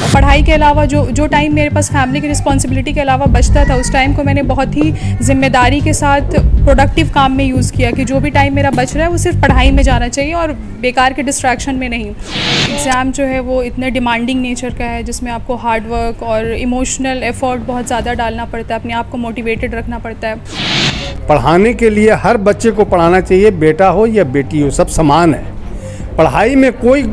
पढ़ाई के अलावा जो टाइम मेरे पास फैमिली की रिस्पॉन्सिबिलिटी के अलावा बचता था, उस टाइम को मैंने बहुत ही ज़िम्मेदारी के साथ प्रोडक्टिव काम में यूज़ किया कि जो भी टाइम मेरा बच रहा है वो सिर्फ पढ़ाई में जाना चाहिए और बेकार के डिस्ट्रैक्शन में नहीं। एग्ज़ाम जो है वो इतने डिमांडिंग नेचर का है जिसमें आपको हार्ड वर्क और इमोशनल एफर्ट बहुत ज़्यादा डालना पड़ता है, अपने आप को मोटिवेटेड रखना पड़ता है। पढ़ाने के लिए हर बच्चे को पढ़ाना चाहिए, बेटा हो या बेटी हो, सब समान है। पढ़ाई में कोई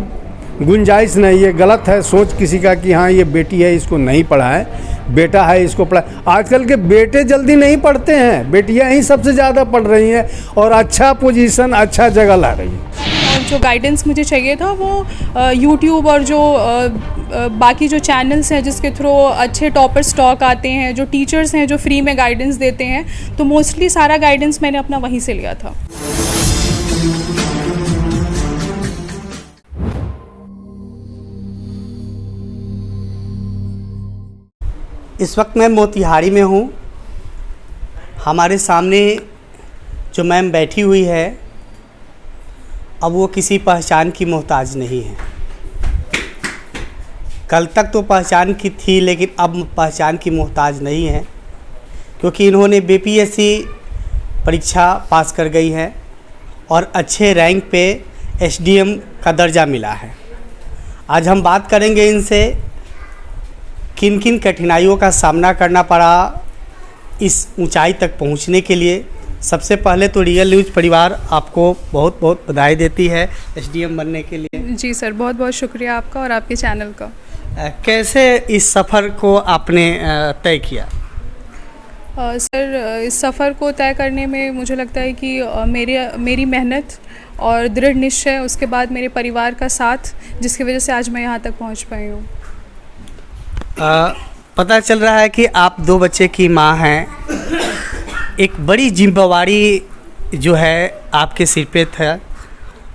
गुंजाइश नहीं है, गलत है सोच किसी का कि हाँ ये बेटी है इसको नहीं पढ़ाए, बेटा है इसको पढ़ाए। आजकल के बेटे जल्दी नहीं पढ़ते हैं, बेटियां ही सबसे ज़्यादा पढ़ रही हैं और अच्छा पोजीशन, अच्छा जगह ला रही हैं। और जो गाइडेंस मुझे चाहिए था वो यूट्यूब और जो बाकी जो चैनल्स हैं जिसके थ्रू अच्छे टॉपर स्टॉक आते हैं, जो टीचर्स हैं जो फ्री में गाइडेंस देते हैं, तो मोस्टली सारा गाइडेंस मैंने अपना वहीं से लिया था। इस वक्त मैं मोतिहारी में हूँ। हमारे सामने जो मैम बैठी हुई है, अब वो किसी पहचान की मोहताज नहीं है। कल तक तो पहचान की थी, लेकिन अब पहचान की मोहताज नहीं है, क्योंकि इन्होंने बीपीएससी परीक्षा पास कर गई है और अच्छे रैंक पे एसडीएम का दर्जा मिला है। आज हम बात करेंगे इनसे किन किन कठिनाइयों का सामना करना पड़ा इस ऊंचाई तक पहुंचने के लिए। सबसे पहले तो रियल न्यूज़ परिवार आपको बहुत बहुत बधाई देती है एसडीएम बनने के लिए। जी सर, बहुत बहुत शुक्रिया आपका और आपके चैनल का। कैसे इस सफ़र को आपने तय किया? सर, इस सफ़र को तय करने में मुझे लगता है कि मेरी मेहनत और दृढ़ निश्चय, उसके बाद मेरे परिवार का साथ, जिसकी वजह से आज मैं यहाँ तक पहुँच पाई हूँ। पता चल रहा है कि आप 2 बच्चे की माँ हैं। एक बड़ी जिम्मेवारी जो है आपके सिर पे था,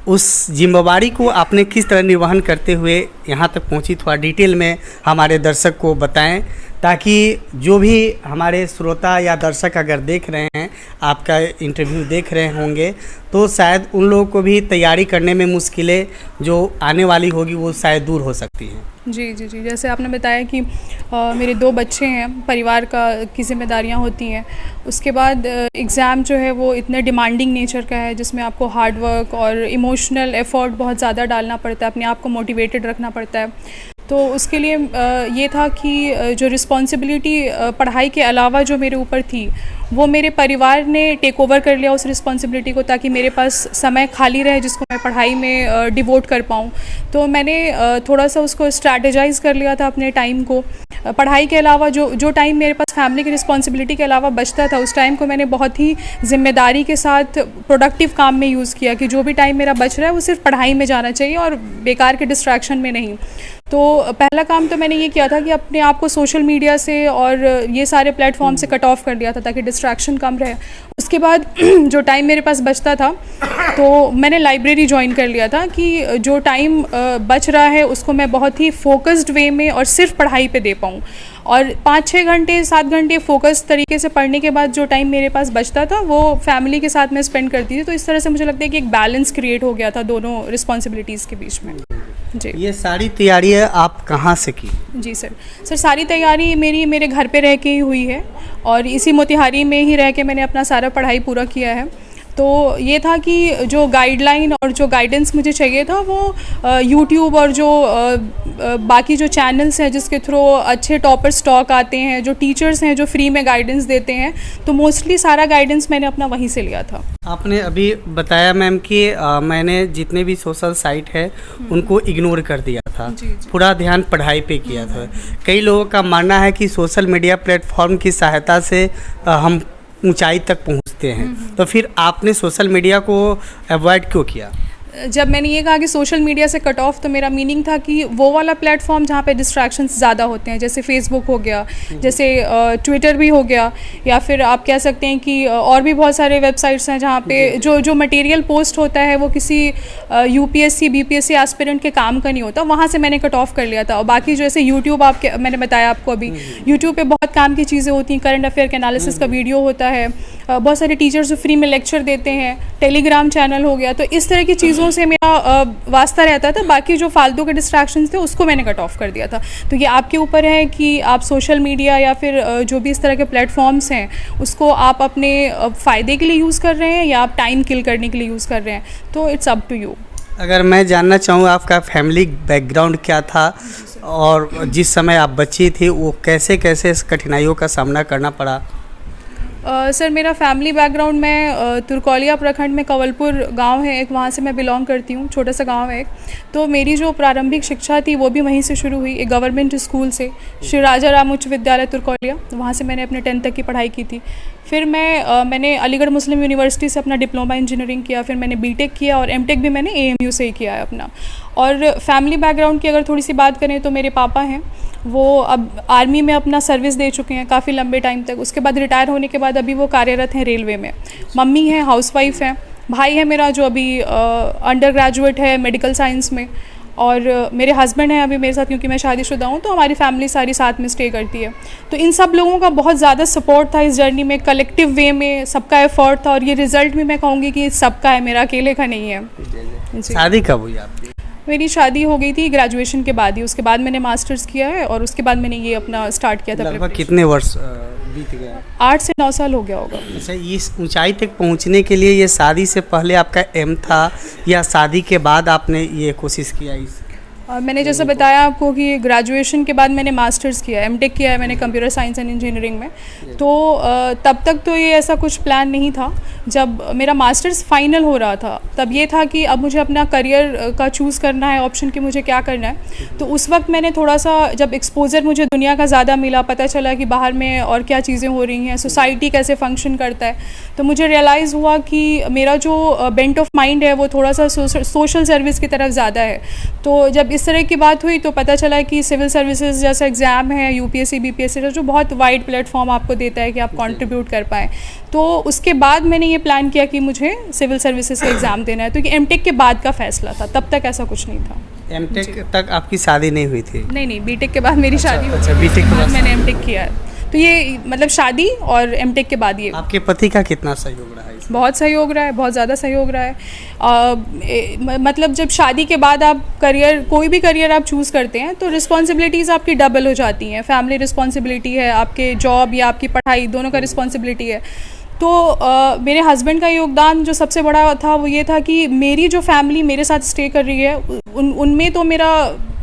उस जिम्मेवारी को आपने किस तरह निर्वहन करते हुए यहाँ तक पहुँची, थोड़ा डिटेल में हमारे दर्शक को बताएं, ताकि जो भी हमारे श्रोता या दर्शक अगर देख रहे हैं, आपका इंटरव्यू देख रहे होंगे, तो शायद उन लोगों को भी तैयारी करने में मुश्किलें जो आने वाली होगी वो शायद दूर हो सकती हैं। जी जी जी, जैसे आपने बताया कि मेरे 2 बच्चे हैं, परिवार की जिम्मेदारियां होती हैं। उसके बाद एग्ज़ाम जो है वो इतने डिमांडिंग नेचर का है जिसमें आपको हार्ड वर्क और इमोशनल एफर्ट बहुत ज़्यादा डालना पड़ता है, अपने आप को मोटिवेटेड रखना पड़ता है। तो उसके लिए ये था कि जो रिस्पॉन्सिबिलिटी पढ़ाई के अलावा जो मेरे ऊपर थी, वो मेरे परिवार ने टेक ओवर कर लिया उस रिस्पॉन्सिबिलिटी को, ताकि मेरे पास समय खाली रहे जिसको मैं पढ़ाई में डिवोट कर पाऊँ। तो मैंने थोड़ा सा उसको स्ट्रैटेजाइज़ कर लिया था अपने टाइम को। पढ़ाई के अलावा जो टाइम मेरे पास फैमिली की रिस्पॉन्सिबिलिटी के अलावा बचता था, उस टाइम को मैंने बहुत ही ज़िम्मेदारी के साथ प्रोडक्टिव काम में यूज़ किया कि जो भी टाइम मेरा बच रहा है वो सिर्फ पढ़ाई में जाना चाहिए और बेकार के डिस्ट्रैक्शन में नहीं। तो पहला काम तो मैंने ये किया था कि अपने आप को सोशल मीडिया से और ये सारे प्लेटफॉर्म से कट ऑफ कर दिया था ताकि डिस्ट्रैक्शन कम रहे। उसके बाद जो टाइम मेरे पास बचता था तो मैंने लाइब्रेरी ज्वाइन कर लिया था कि जो टाइम बच रहा है उसको मैं बहुत ही फोकस्ड वे में और सिर्फ पढ़ाई पे दे पाऊँ। और 5-6 घंटे 7 घंटे फोकस तरीके से पढ़ने के बाद जो टाइम मेरे पास बचता था वो फैमिली के साथ मैं स्पेंड करती थी। तो इस तरह से मुझे लगता है कि एक बैलेंस क्रिएट हो गया था दोनों रिस्पॉन्सिबिलिटीज़ के बीच में। जी, ये सारी तैयारी आप कहाँ से की? जी सर, सारी तैयारी मेरे घर पे रह के ही हुई है और इसी मोतिहारी में ही रह के मैंने अपना सारा पढ़ाई पूरा किया है। तो ये था कि जो गाइडलाइन और जो गाइडेंस मुझे चाहिए था वो यूट्यूब और जो बाकी जो चैनल्स हैं जिसके थ्रू अच्छे टॉपर स्टॉक आते हैं, जो टीचर्स हैं जो फ्री में गाइडेंस देते हैं, तो मोस्टली सारा गाइडेंस मैंने अपना वहीं से लिया था। आपने अभी बताया मैम कि मैंने जितने भी सोशल साइट है उनको इग्नोर कर दिया था। जी। पूरा ध्यान पढ़ाई पे किया था। कई लोगों का मानना है कि सोशल मीडिया प्लेटफॉर्म की सहायता से हम ऊंचाई तक पहुंचते हैं, तो फिर आपने सोशल मीडिया को अवॉइड क्यों किया? जब मैंने ये कहा कि सोशल मीडिया से कट ऑफ, तो मेरा मीनिंग था कि वो वाला प्लेटफॉर्म जहाँ पे डिस्ट्रैक्शंस ज़्यादा होते हैं, जैसे फेसबुक हो गया, जैसे ट्विटर भी हो गया, या फिर आप कह सकते हैं कि और भी बहुत सारे वेबसाइट्स हैं जहाँ पे जो मटेरियल पोस्ट होता है वो किसी यूपीएससी बीपीएससी एस्पिरेंट के काम का नहीं होता। वहाँ से मैंने कट ऑफ कर लिया था। और बाकी जैसे यूट्यूब मैंने बताया आपको अभी, यूट्यूब पर बहुत काम की चीज़ें होती हैं, करंट अफेयर के एनालिसिस का वीडियो होता है, बहुत सारे टीचर्स जो फ्री में लेक्चर देते हैं, टेलीग्राम चैनल हो गया। तो इस तरह की चीज़ों चीज़ों से मेरा वास्ता रहता था, बाकी जो फालतू के डिस्ट्रैक्शंस थे उसको मैंने कट ऑफ कर दिया था। तो ये आपके ऊपर है कि आप सोशल मीडिया या फिर जो भी इस तरह के प्लेटफॉर्म्स हैं उसको आप अपने फ़ायदे के लिए यूज़ कर रहे हैं या आप टाइम किल करने के लिए यूज़ कर रहे हैं, तो इट्स अप टू यू। अगर मैं जानना चाहूँ आपका फैमिली बैकग्राउंड क्या था और जिस समय आप बच्ची थी वो कैसे कैसे इस कठिनाइयों का सामना करना पड़ा? सर मेरा फैमिली बैकग्राउंड, मैं तुरकौलिया प्रखंड में कंवलपुर गांव है एक, वहाँ से मैं बिलोंग करती हूँ, छोटा सा गांव है एक। तो मेरी जो प्रारंभिक शिक्षा थी वो भी वहीं से शुरू हुई, एक गवर्नमेंट स्कूल से, श्री राजा राम उच्च विद्यालय तुरकौलिया, वहाँ से मैंने अपने 10th तक की पढ़ाई की थी। फिर मैंने अलीगढ़ मुस्लिम यूनिवर्सिटी से अपना डिप्लोमा इंजीनियरिंग किया, फिर मैंने बीटेक किया और एमटेक भी मैंने AMU से ही किया है अपना। और फैमिली बैकग्राउंड की अगर थोड़ी सी बात करें तो मेरे पापा हैं, वो अब आर्मी में अपना सर्विस दे चुके हैं काफ़ी लंबे टाइम तक, उसके बाद रिटायर होने के बाद अभी वो कार्यरत हैं रेलवे में। मम्मी है हाउसवाइफ है, भाई है मेरा जो अभी अंडर ग्रेजुएट है मेडिकल साइंस में, और मेरे हस्बैंड हैं अभी मेरे साथ, क्योंकि मैं शादीशुदा हूँ तो हमारी फैमिली सारी साथ में स्टे करती है। तो इन सब लोगों का बहुत ज़्यादा सपोर्ट था इस जर्नी में, कलेक्टिव वे में सबका एफर्ट था, और ये रिज़ल्ट भी मैं कहूँगी कि सबका है, मेरा अकेले का नहीं है। शादी कब हुई आपकी? मेरी शादी हो गई थी ग्रेजुएशन के बाद ही, उसके बाद मैंने मास्टर्स किया है और उसके बाद मैंने ये अपना स्टार्ट किया था। लगभग कितने वर्ष बीत गए? 8 से 9 साल हो गया होगा। अच्छा, इस ऊंचाई तक पहुंचने के लिए ये शादी से पहले आपका एम था या शादी के बाद आपने ये कोशिश किया? इस मैंने जैसा बताया आपको कि ग्रेजुएशन के बाद मैंने मास्टर्स किया, एमटेक किया है मैंने कंप्यूटर साइंस एंड इंजीनियरिंग में। तो तब तक तो ये ऐसा कुछ प्लान नहीं था। जब मेरा मास्टर्स फाइनल हो रहा था तब ये था कि अब मुझे अपना करियर का चूज़ करना है, ऑप्शन कि मुझे क्या करना है। तो उस वक्त मैंने थोड़ा सा जब एक्सपोजर मुझे दुनिया का ज़्यादा मिला, पता चला कि बाहर में और क्या चीज़ें हो रही हैं, सोसाइटी कैसे फंक्शन करता है, तो मुझे रियलाइज़ हुआ कि मेरा जो बेंट ऑफ माइंड है वो थोड़ा सा सोशल सर्विस की तरफ ज़्यादा है। तो जब इस तरह की बात हुई तो पता चला कि सिविल सर्विसेज जैसा एग्ज़ाम है, UPSC BPSC जो बहुत वाइड प्लेटफॉर्म आपको देता है कि आप कंट्रीब्यूट कर पाएँ। तो उसके बाद मैंने ये प्लान किया कि मुझे सिविल सर्विसेज का एग्ज़ाम देना है, तो कि एमटेक के बाद का फैसला था, तब तक ऐसा कुछ नहीं था। एमटेक तक आपकी शादी नहीं हुई थी? नहीं, बीटेक के बाद मेरी शादी हुई। अच्छा, बीटेक के बाद मैंने एमटेक किया है। तो ये मतलब शादी और एमटेक के बाद ये। आपके पति का कितना सहयोग रहा है इसमें? बहुत सहयोग रहा है, बहुत ज़्यादा सहयोग रहा है। मतलब जब शादी के बाद आप कोई भी करियर आप चूज़ करते हैं तो रिस्पॉन्सिबिलिटीज़ आपकी डबल हो जाती हैं। फैमिली रिस्पॉन्सिबिलिटी है, आपके जॉब या आपकी पढ़ाई दोनों का रिस्पॉन्सिबिलिटी है। तो मेरे हस्बैंड का योगदान जो सबसे बड़ा था वो ये था कि मेरी जो फैमिली मेरे साथ स्टे कर रही है उनमें तो मेरा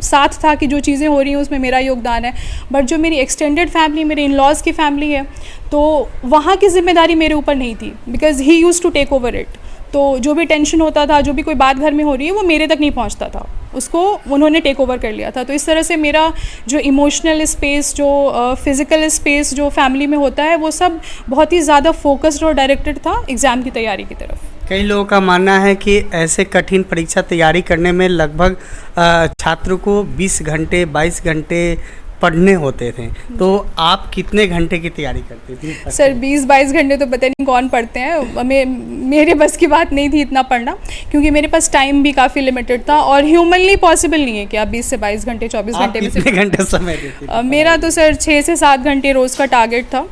साथ था कि जो चीज़ें हो रही हैं उसमें मेरा योगदान है, बट जो मेरी एक्सटेंडेड फैमिली, मेरे इन लॉज़ की फैमिली है, तो वहाँ की जिम्मेदारी मेरे ऊपर नहीं थी, because he used to take over it. तो जो भी टेंशन होता था, जो भी कोई बात घर में हो रही है वो मेरे तक नहीं पहुंचता था, उसको उन्होंने टेक ओवर कर लिया था। तो इस तरह से मेरा जो इमोशनल स्पेस, जो फिज़िकल स्पेस जो फैमिली में होता है वो सब बहुत ही ज़्यादा फोकस्ड और डायरेक्टेड था एग्ज़ाम की तैयारी की तरफ। कई लोगों का मानना है कि ऐसे कठिन परीक्षा तैयारी करने में लगभग छात्र को 20 घंटे 22 घंटे पढ़ने होते थे, तो आप कितने घंटे की तैयारी करते थे? सर 20-22 घंटे तो पता नहीं कौन पढ़ते हैं, मेरे बस की बात नहीं थी इतना पढ़ना, क्योंकि मेरे पास टाइम भी काफ़ी लिमिटेड था और ह्यूमनली पॉसिबल नहीं है कि आप 20 से 22 घंटे 24 घंटे में कितने घंटे समय देते? मेरा तो सर 6 से 7 घंटे रोज़ का टारगेट था,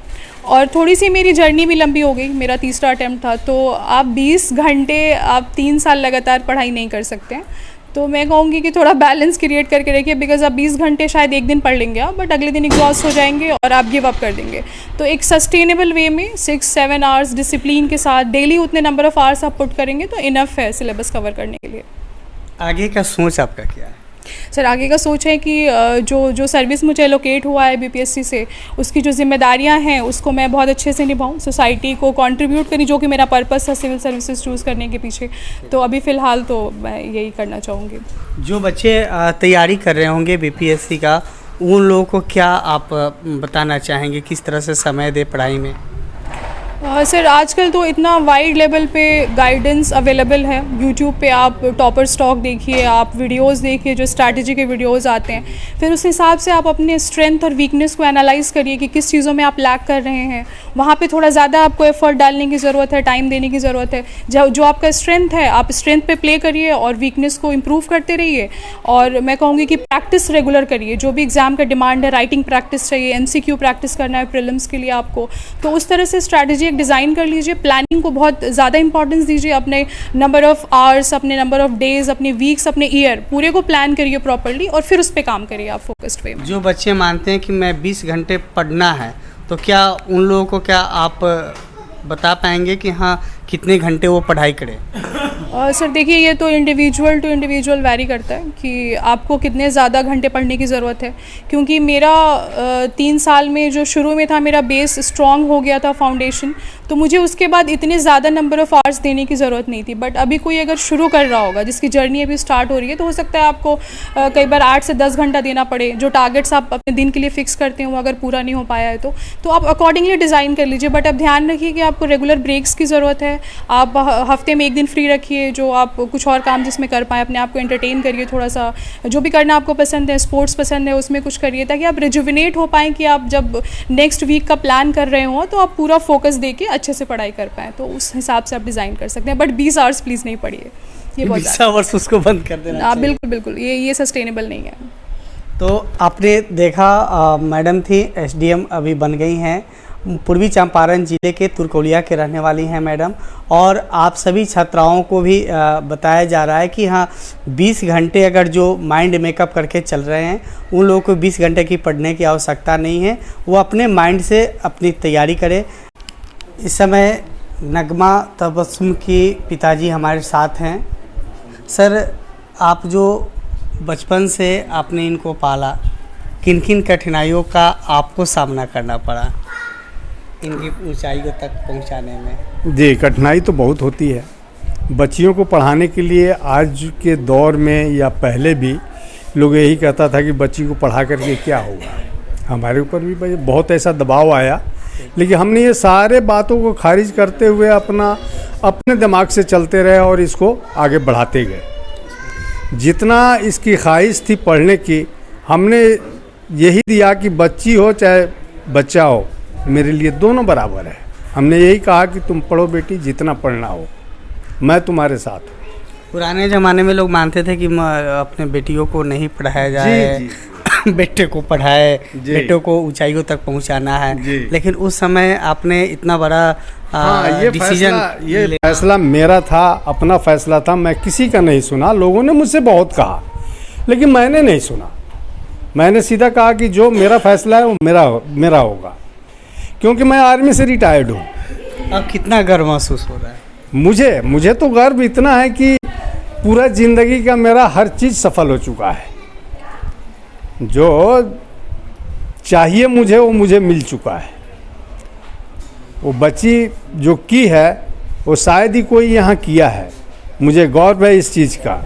और थोड़ी सी मेरी जर्नी भी लंबी हो गई, मेरा तीसरा अटैम्प्ट था। तो आप 20 घंटे आप 3 साल लगातार पढ़ाई नहीं कर सकते हैं। तो मैं कहूँगी कि थोड़ा बैलेंस क्रिएट करके रखिए, बिकॉज आप 20 घंटे शायद एक दिन पढ़ लेंगे आप, बट अगले दिन एग्जॉस्ट हो जाएंगे और आप गिव अप कर देंगे। तो एक सस्टेनेबल वे में 6-7 आवर्स डिसिप्लिन के साथ डेली उतने नंबर ऑफ़ आवर्स आप पुट करेंगे तो इनफ है सिलेबस कवर करने के लिए। आगे का सोच आपका क्या है? सर आगे का सोच है कि जो सर्विस मुझे एलोकेट हुआ है BPSC से, उसकी जो जिम्मेदारियां हैं उसको मैं बहुत अच्छे से निभाऊं, सोसाइटी को कंट्रीब्यूट करी, जो कि मेरा पर्पस था सिविल सर्विसेज चूज़ करने के पीछे। तो अभी फ़िलहाल तो मैं यही करना चाहूँगी। जो बच्चे तैयारी कर रहे होंगे BPSC का, उन लोगों को क्या आप बताना चाहेंगे, किस तरह से समय दे पढ़ाई में? सर आजकल तो इतना वाइड लेवल पे गाइडेंस अवेलेबल है, यूट्यूब पे आप टॉपर स्टॉक देखिए, आप वीडियोस देखिए जो स्ट्रैटेजी के वीडियोस आते हैं, फिर उस हिसाब से आप अपने स्ट्रेंथ और वीकनेस को एनालाइज करिए कि किस चीज़ों में आप लैक कर रहे हैं, वहाँ पे थोड़ा ज़्यादा आपको एफर्ट डालने की ज़रूरत है, टाइम देने की ज़रूरत है। जो आपका स्ट्रेंथ है आप स्ट्रेंथ पे प्ले करिए और वीकनेस को इम्प्रूव करते रहिए। और मैं कहूँगी कि प्रैक्टिस रेगुलर करिए, जो भी एग्ज़ाम का डिमांड है, राइटिंग प्रैक्टिस चाहिए, MCQ प्रैक्टिस करना है प्रीलिम्स के लिए आपको, तो उस तरह से स्ट्रैटेजी एक डिज़ाइन कर लीजिए, प्लानिंग को बहुत ज़्यादा इंपॉर्टेंस दीजिए, अपने नंबर ऑफ़ आवर्स, अपने नंबर ऑफ़ डेज़, अपने वीक्स, अपने ईयर पूरे को प्लान करिए प्रॉपर्ली और फिर उस पर काम करिए आप फोकस्ड वे में। जो बच्चे मानते हैं कि मैं 20 घंटे पढ़ना है, तो क्या उन लोगों को क्या आप बता पाएंगे कि हाँ कितने घंटे वो पढ़ाई करें? सर देखिए, ये तो इंडिविजुअल टू इंडिविजुअल वैरी करता है कि आपको कितने ज़्यादा घंटे पढ़ने की ज़रूरत है, क्योंकि मेरा 3 साल में जो शुरू में था मेरा बेस स्ट्रॉन्ग हो गया था, फाउंडेशन, तो मुझे उसके बाद इतने ज़्यादा नंबर ऑफ़ आवर्स देने की ज़रूरत नहीं थी। बट अभी कोई अगर शुरू कर रहा होगा, जिसकी जर्नी अभी स्टार्ट हो रही है, तो हो सकता है आपको कई बार 8 से 10 घंटा देना पड़े। जो टारगेट्स आप अपने दिन के लिए फ़िक्स करते हैं वो अगर पूरा नहीं हो पाया है तो आप अकॉर्डिंगली डिज़ाइन कर लीजिए। बट अब ध्यान रखिए कि आपको रेगुलर ब्रेक्स की ज़रूरत है। आप हफ्ते में 1 दिन फ्री रखिए, जो आप कुछ और काम जिसमें कर पाएँ, अपने आप को एंटरटेन करिए थोड़ा सा, जो भी करना आपको पसंद है, स्पोर्ट्स पसंद है, उसमें कुछ करिए, ताकि आप रिजुविनेट हो पाएँ कि आप जब नेक्स्ट वीक का प्लान कर रहे हो तो आप पूरा फोकस दे के अच्छे से पढ़ाई कर पाएँ। तो उस हिसाब से आप डिज़ाइन कर सकते हैं। बट 20 आवर्स प्लीज़ नहीं पढ़िए, ये बहुत 20 आवर्स उसको बंद कर देना चाहिए। बिल्कुल बिल्कुल, ये सस्टेनेबल नहीं है। तो आपने देखा मैडम थी एसडीएम अभी बन गई हैं, पूर्वी चंपारण जिले के तुरकोलिया के रहने वाली हैं मैडम, और आप सभी छात्राओं को भी बताया जा रहा है कि हाँ 20 घंटे अगर जो माइंड मेकअप करके चल रहे हैं उन लोगों को 20 घंटे की पढ़ने की आवश्यकता नहीं है, वो अपने माइंड से अपनी तैयारी करें। इस समय नगमा तबस्सुम की पिताजी हमारे साथ हैं। सर, आप जो बचपन से आपने इनको पाला, किन किन कठिनाइयों का आपको सामना करना पड़ा इनकी ऊंचाइयों तक पहुंचाने में? जी, कठिनाई तो बहुत होती है। बच्चियों को पढ़ाने के लिए आज के दौर में या पहले भी लोग यही कहता था कि बच्ची को पढ़ा करके क्या होगा। हमारे ऊपर भी बहुत ऐसा दबाव आया, लेकिन हमने ये सारे बातों को खारिज करते हुए अपने दिमाग से चलते रहे और इसको आगे बढ़ाते गए। जितना इसकी ख्वाहिश थी पढ़ने की, हमने यही दिया कि बच्ची हो चाहे बच्चा हो, मेरे लिए दोनों बराबर है। हमने यही कहा कि तुम पढ़ो बेटी, जितना पढ़ना हो, मैं तुम्हारे साथ हूँ। पुराने ज़माने में लोग मानते थे कि अपने बेटियों को नहीं पढ़ाया जाए, जी। बेटे को पढ़ाए, बेटों को ऊंचाइयों तक पहुंचाना है, लेकिन उस समय आपने इतना बड़ा ये फैसला मेरा था, अपना फैसला था। मैं किसी का नहीं सुना। लोगों ने मुझसे बहुत कहा, लेकिन मैंने नहीं सुना। मैंने सीधा कहा कि जो मेरा फैसला है वो मेरा होगा, क्योंकि मैं आर्मी से रिटायर्ड हूँ। अब कितना गर्व महसूस हो रहा है? मुझे तो गर्व इतना है कि पूरा ज़िंदगी का मेरा हर चीज़ सफल हो चुका है। जो चाहिए मुझे वो मुझे मिल चुका है। वो बच्ची जो की है वो शायद ही कोई यहाँ किया है। मुझे गौरव है इस चीज़ का,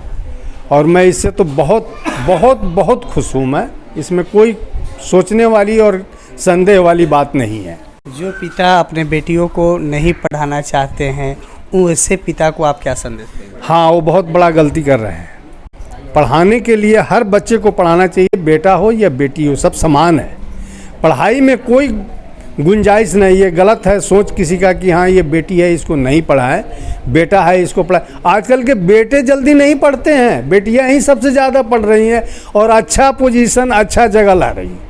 और मैं इससे तो बहुत बहुत बहुत खुश हूँ। मैं इसमें कोई सोचने वाली और संदेह वाली बात नहीं है। जो पिता अपने बेटियों को नहीं पढ़ाना चाहते हैं, वैसे पिता को आप क्या संदेश देंगे? हाँ, वो बहुत बड़ा गलती कर रहे हैं। पढ़ाने के लिए हर बच्चे को पढ़ाना चाहिए, बेटा हो या बेटी हो, सब समान है। पढ़ाई में कोई गुंजाइश नहीं है। गलत है सोच किसी का कि हाँ ये बेटी है इसको नहीं पढ़ाए, बेटा है इसको पढ़ाए। आजकल के बेटे जल्दी नहीं पढ़ते हैं, बेटियां ही सबसे ज़्यादा पढ़ रही हैं और अच्छा पोजीशन, अच्छा जगह ला रही हैं।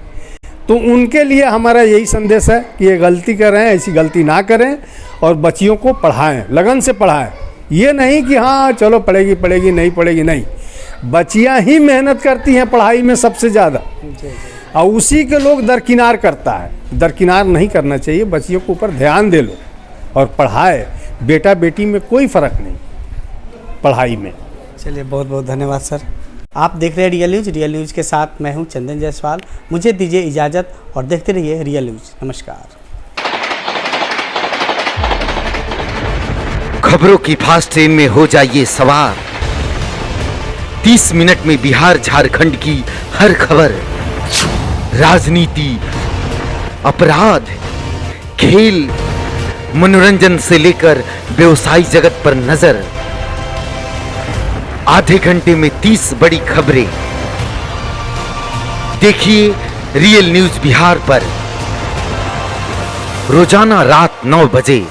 तो उनके लिए हमारा यही संदेश है कि ये गलती कर रहे हैं, ऐसी गलती ना करें और बच्चियों को पढ़ाएं, लगन से पढ़ाएं। ये नहीं कि हाँ चलो पढ़ेगी नहीं पढ़ेगी, नहीं। बच्चियां ही मेहनत करती हैं पढ़ाई में सबसे ज़्यादा, और उसी के लोग दरकिनार करता है। दरकिनार नहीं करना चाहिए। बच्चियों के ऊपर ध्यान दे लो और पढ़ाए। बेटा बेटी में कोई फ़र्क नहीं पढ़ाई में। चलिए, बहुत बहुत धन्यवाद सर। आप देख रहे हैं रियल न्यूज़ के साथ मैं हूं चंदन जायसवाल। मुझे दीजिए इजाज़त और देखते रहिए रियल न्यूज़। नमस्कार। खबरों की फास्ट ट्रेन में हो जाइए सवार। 30 मिनट में बिहार झारखंड की हर खबर, राजनीति, अपराध, खेल, मनोरंजन से लेकर व्यवसायिक जगत पर नजर। आधे घंटे में 30 बड़ी खबरें। देखिए रियल न्यूज़ बिहार पर रोजाना रात 9 बजे।